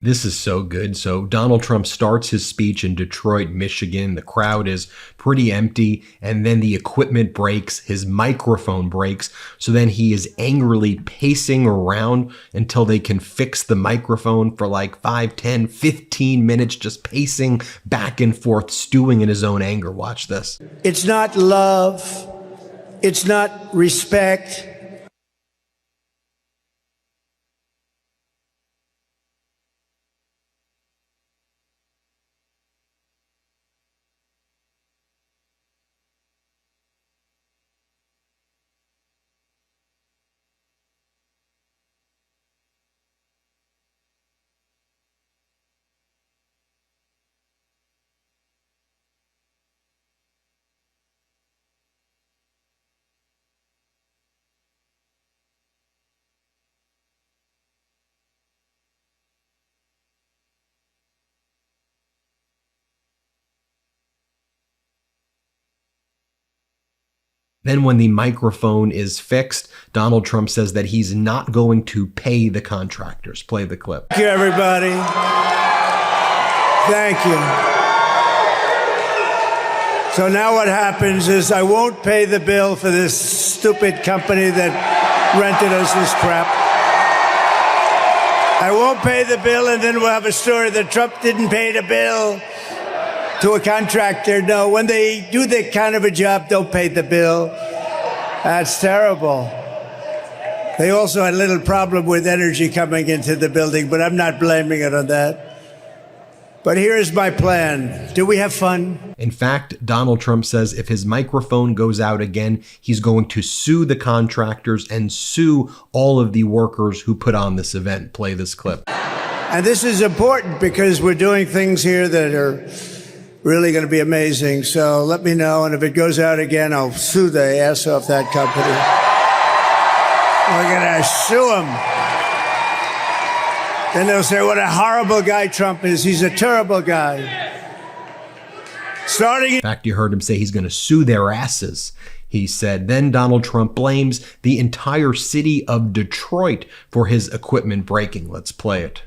This is so good. So Donald Trump starts his speech in Detroit, Michigan. The crowd is pretty empty, and then the equipment breaks, his microphone breaks. So then he is angrily pacing around until they can fix the microphone for like 5, 10, 15 minutes, just pacing back and forth, stewing in his own anger. Watch this. It's not love. It's not respect. Then when the microphone is fixed, Donald Trump says that he's not going to pay the contractors. Play the clip. Thank you, everybody. Thank you. So now what happens is I won't pay the bill for this stupid company that rented us this crap. I won't pay the bill, and then we'll have a story that Trump didn't pay the bill to a contractor. No, when they do that kind of a job, don't pay the bill. That's terrible. They also had a little problem with energy coming into the building, but I'm not blaming it on that. But here's my plan. Do we have fun? In fact, Donald Trump says if his microphone goes out again, he's going to sue the contractors and sue all of the workers who put on this event. Play this clip. And this is important because we're doing things here that are really going to be amazing. So let me know, and if it goes out again, I'll sue the ass off that company. We're going to sue them. Then they'll say what a horrible guy Trump is. He's a terrible guy. In fact, you heard him say he's going to sue their asses. He said, then Donald Trump blames the entire city of Detroit for his equipment breaking. Let's play it.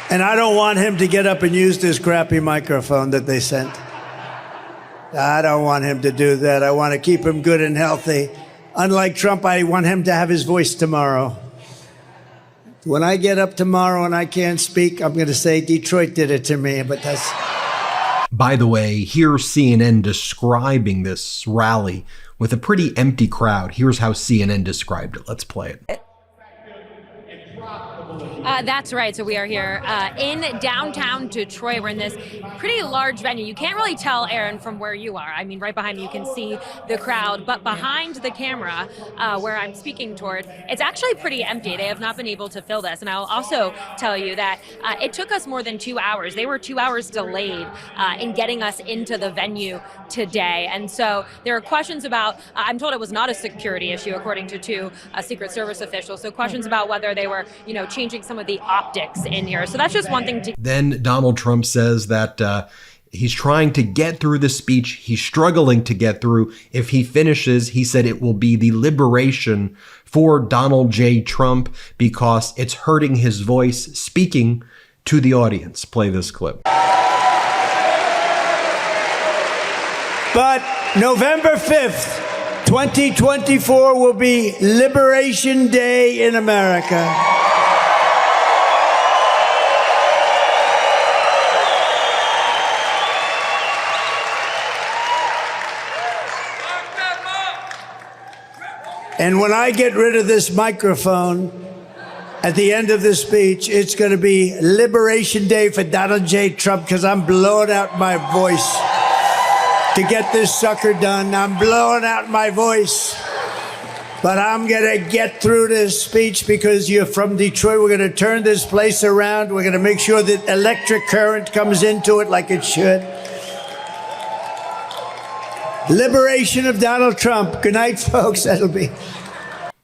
And I don't want him to get up and use this crappy microphone that they sent. I don't want him to do that. I want to keep him good and healthy. Unlike Trump, I want him to have his voice tomorrow. When I get up tomorrow and I can't speak, I'm going to say Detroit did it to me, but that's... By the way, here's CNN describing this rally with a pretty empty crowd. Here's how CNN described it. Let's play it. That's right. So we are here in downtown Detroit. We're in this pretty large venue. You can't really tell, Aaron, from where you are. I mean, right behind me, you can see the crowd. But behind the camera, where I'm speaking toward, it's actually pretty empty. They have not been able to fill this. And I'll also tell you that it took us more than 2 hours. They were 2 hours delayed in getting us into the venue today. And so there are questions about, I'm told it was not a security issue, according to two Secret Service officials. So questions about whether they were, changing some of the optics in here. So that's just one thing to... Then Donald Trump says that he's trying to get through the speech. He's struggling to get through. If he finishes, he said it will be the liberation for Donald J. Trump because it's hurting his voice speaking to the audience. Play this clip. But November 5th, 2024 will be Liberation Day in America. And when I get rid of this microphone at the end of this speech, it's going to be Liberation Day for Donald J. Trump because I'm blowing out my voice to get this sucker done. I'm blowing out my voice. But I'm going to get through this speech because you're from Detroit. We're going to turn this place around. We're going to make sure that electric current comes into it like it should. Liberation of Donald Trump. Good night, folks. That'll be...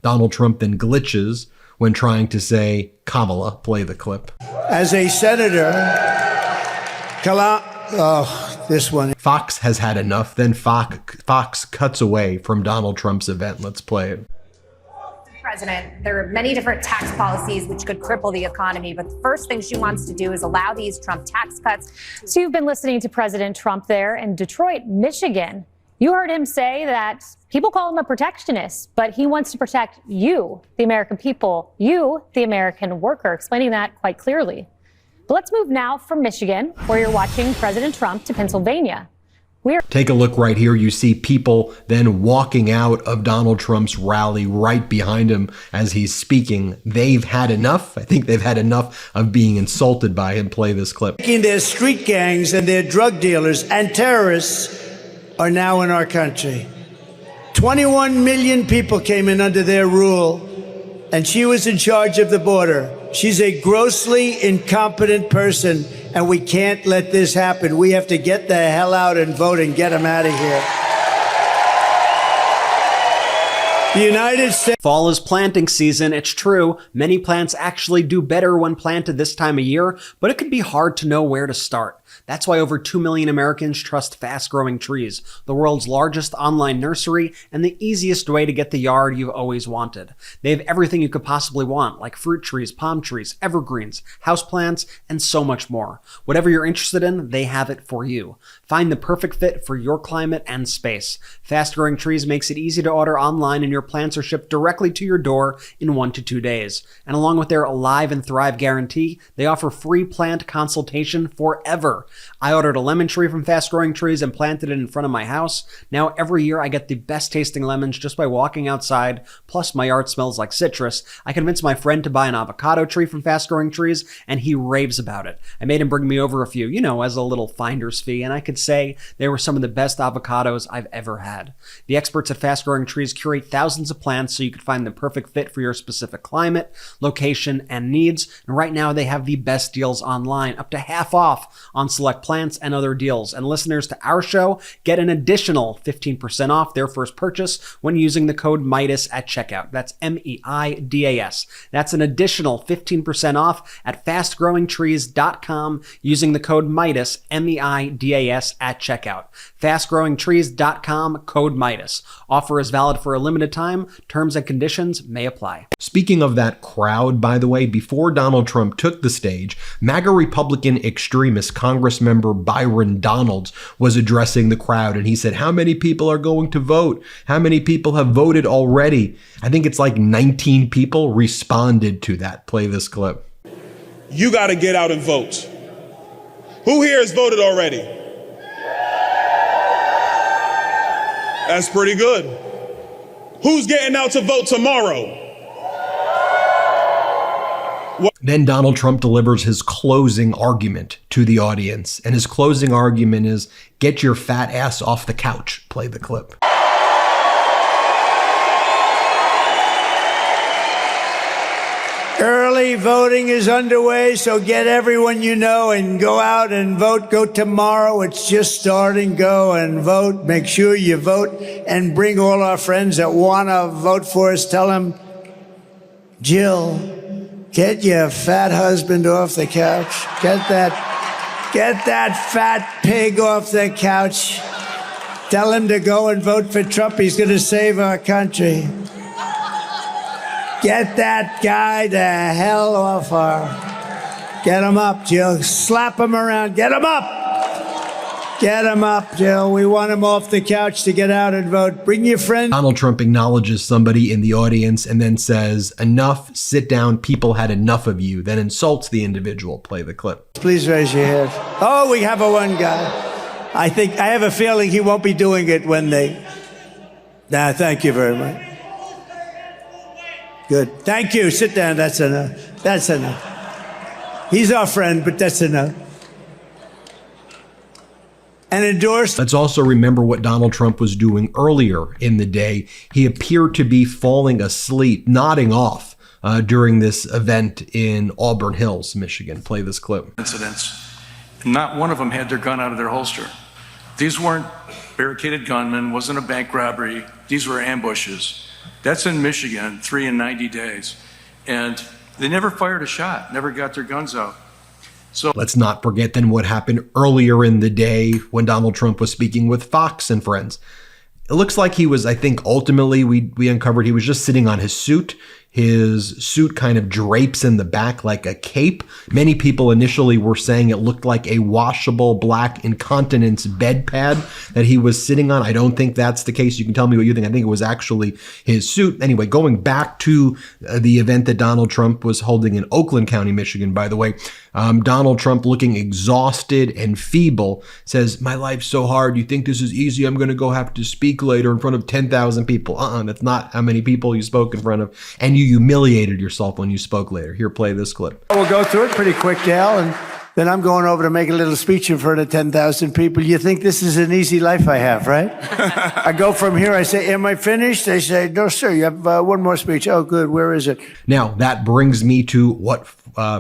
Donald Trump then glitches when trying to say Kamala. Play the clip. As a senator, this one. Fox has had enough. Then Fox cuts away from Donald Trump's event. Let's play it. president, there are many different tax policies which could cripple the economy. But the first thing she wants to do is allow these Trump tax cuts. So you've been listening to President Trump there in Detroit, Michigan. You heard him say that people call him a protectionist, but he wants to protect you, the American people, you, the American worker, explaining that quite clearly. But let's move now from Michigan, where you're watching President Trump, to Pennsylvania. Take a look right here. You see people then walking out of Donald Trump's rally right behind him as he's speaking. They've had enough. I think they've had enough of being insulted by him. Play this clip. Their street gangs and their drug dealers and terrorists are now in our country. 21 million people came in under their rule, and she was in charge of the border. She's a grossly incompetent person, and we can't let this happen. We have to get the hell out and vote and get them out of here. The United States. Fall is planting season. It's true. Many plants actually do better when planted this time of year, but it can be hard to know where to start. That's why over 2 million Americans trust Fast Growing Trees, the world's largest online nursery and the easiest way to get the yard you've always wanted. They have everything you could possibly want, like fruit trees, palm trees, evergreens, houseplants, and so much more. Whatever you're interested in, they have it for you. Find the perfect fit for your climate and space. Fast Growing Trees makes it easy to order online, and your plants are shipped directly to your door in 1 to 2 days. And along with their Alive and Thrive guarantee, they offer free plant consultation forever. I ordered a lemon tree from Fast Growing Trees and planted it in front of my house. Now every year I get the best tasting lemons just by walking outside, plus my yard smells like citrus. I convinced my friend to buy an avocado tree from Fast Growing Trees, and he raves about it. I made him bring me over a few, as a little finder's fee, and I could say they were some of the best avocados I've ever had. The experts at Fast Growing Trees curate thousands of plants so you can find the perfect fit for your specific climate, location, and needs. And right now they have the best deals online, up to half off on select plants and other deals. And listeners to our show get an additional 15% off their first purchase when using the code Meidas at checkout. That's MEIDAS. That's an additional 15% off at fastgrowingtrees.com using the code Meidas, MEIDAS at checkout. Fastgrowingtrees.com, code Meidas. Offer is valid for a limited time. Terms and conditions may apply. Speaking of that crowd, by the way, before Donald Trump took the stage, MAGA Republican extremist Congressmember Byron Donalds was addressing the crowd, and he said, how many people are going to vote? How many people have voted already? I think it's like 19 people responded to that. Play this clip. You got to get out and vote. Who here has voted already? That's pretty good. Who's getting out to vote tomorrow? Then Donald Trump delivers his closing argument to the audience. And his closing argument is, get your fat ass off the couch. Play the clip. Early voting is underway, so get everyone you know and go out and vote. Go tomorrow. It's just starting. Go and vote. Make sure you vote and bring all our friends that want to vote for us. Tell them, Jill, get your fat husband off the couch. Get that fat pig off the couch. Tell him to go and vote for Trump. He's going to save our country. Get that guy the hell off our... Get him up, Jill. Slap him around. Get him up. Get him up, Jill. We want him off the couch to get out and vote. Bring your friends. Donald Trump acknowledges somebody in the audience and then says, enough, sit down, people had enough of you, then insults the individual. Play the clip. Please raise your hand. Oh, we have a one guy. I have a feeling he won't be doing it when they... Nah, thank you very much. Good. Thank you. Sit down. That's enough. That's enough. He's our friend, but that's enough. And endorsed. Let's also remember what Donald Trump was doing earlier in the day. He appeared to be falling asleep, nodding off during this event in Auburn Hills, Michigan. Play this clip. Incidents. Not one of them had their gun out of their holster. These weren't barricaded gunmen, wasn't a bank robbery. These were ambushes. That's in Michigan, 3 in 90 days. And they never fired a shot, never got their guns out. So let's not forget then what happened earlier in the day when Donald Trump was speaking with Fox and Friends. It looks like he was, I think ultimately we uncovered he was just sitting on his suit. His suit kind of drapes in the back like a cape. Many people initially were saying it looked like a washable black incontinence bed pad that he was sitting on. I don't think that's the case. You can tell me what you think. I think it was actually his suit. Anyway, going back to the event that Donald Trump was holding in Oakland County, Michigan, by the way, Donald Trump, looking exhausted and feeble, says, "My life's so hard. You think this is easy? I'm going to go have to speak later in front of 10,000 people." That's not how many people you spoke in front of. And you humiliated yourself when you spoke later. Here, play this clip. We'll go through it pretty quick, Dale, and then I'm going over to make a little speech in front of 10,000 people. You think this is an easy life I have, right? I go from here, I say, "Am I finished?" They say, "No, sir, you have one more speech." "Oh, good. Where is it?" Now, that brings me to what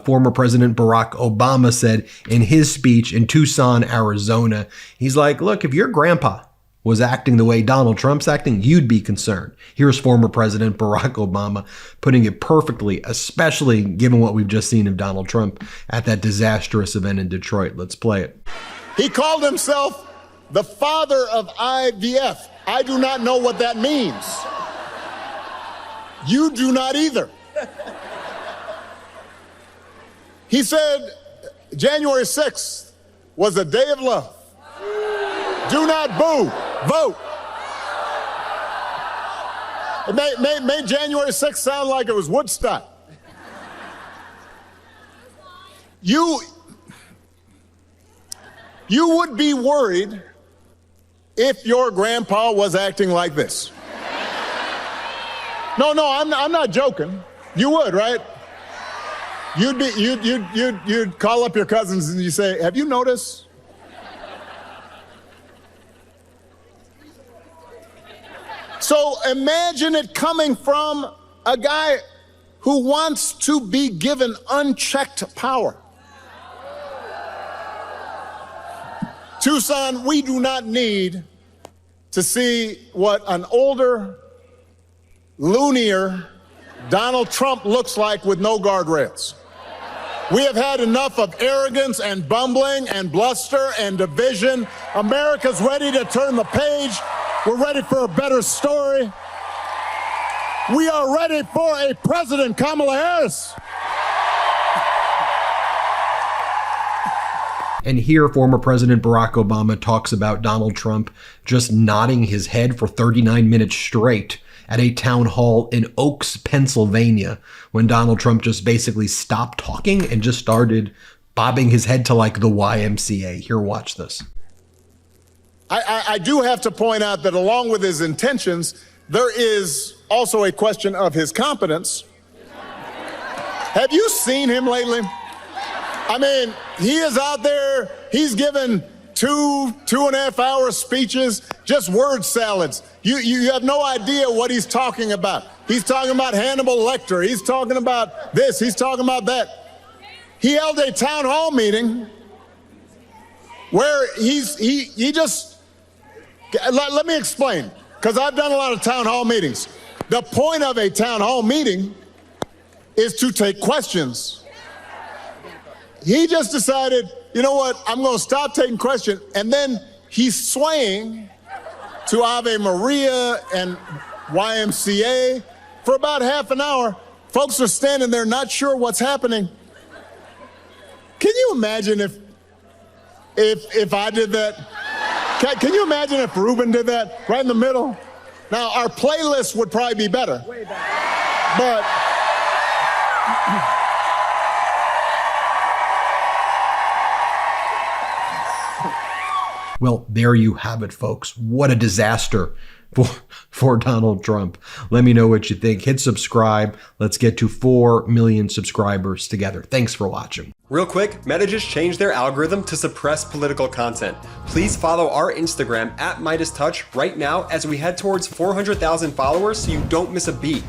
former President Barack Obama said in his speech in Tucson, Arizona. He's like, look, if your grandpa was acting the way Donald Trump's acting, you'd be concerned. Here's former President Barack Obama putting it perfectly, especially given what we've just seen of Donald Trump at that disastrous event in Detroit. Let's play it. He called himself the father of IVF. I do not know what that means. You do not either. He said January 6th was a day of love. Do not boo. Vote. It made January 6th sound like it was Woodstock. You would be worried if your grandpa was acting like this. No, I'm not joking. You would, right? You'd call up your cousins and you say, "Have you noticed?" So imagine it coming from a guy who wants to be given unchecked power. Tucson, we do not need to see what an older, loonier Donald Trump looks like with no guardrails. We have had enough of arrogance and bumbling and bluster and division. America's ready to turn the page. We're ready for a better story. We are ready for a President Kamala Harris. And here, former President Barack Obama talks about Donald Trump just nodding his head for 39 minutes straight at a town hall in Oaks, Pennsylvania, when Donald Trump just basically stopped talking and just started bobbing his head to like the YMCA. Here, watch this. I do have to point out that along with his intentions, there is also a question of his competence. Have you seen him lately? I mean, he is out there, he's given 2.5 hour speeches, just word salads. You have no idea what he's talking about. He's talking about Hannibal Lecter. He's talking about this. He's talking about that. He held a town hall meeting where he just, let me explain, because I've done a lot of town hall meetings. The point of a town hall meeting is to take questions. He just decided, you know what, I'm going to stop taking questions. And then he's swaying to Ave Maria and YMCA for about half an hour. Folks are standing there not sure what's happening. Can you imagine if I did that? Can you imagine if Ruben did that right in the middle? Now, our playlist would probably be better. Way better. But well, there you have it, folks. What a disaster for Donald Trump. Let me know what you think. Hit subscribe. Let's get to 4 million subscribers together. Thanks for watching. Real quick, Meta just changed their algorithm to suppress political content. Please follow our Instagram @MeidasTouch right now as we head towards 400,000 followers so you don't miss a beat.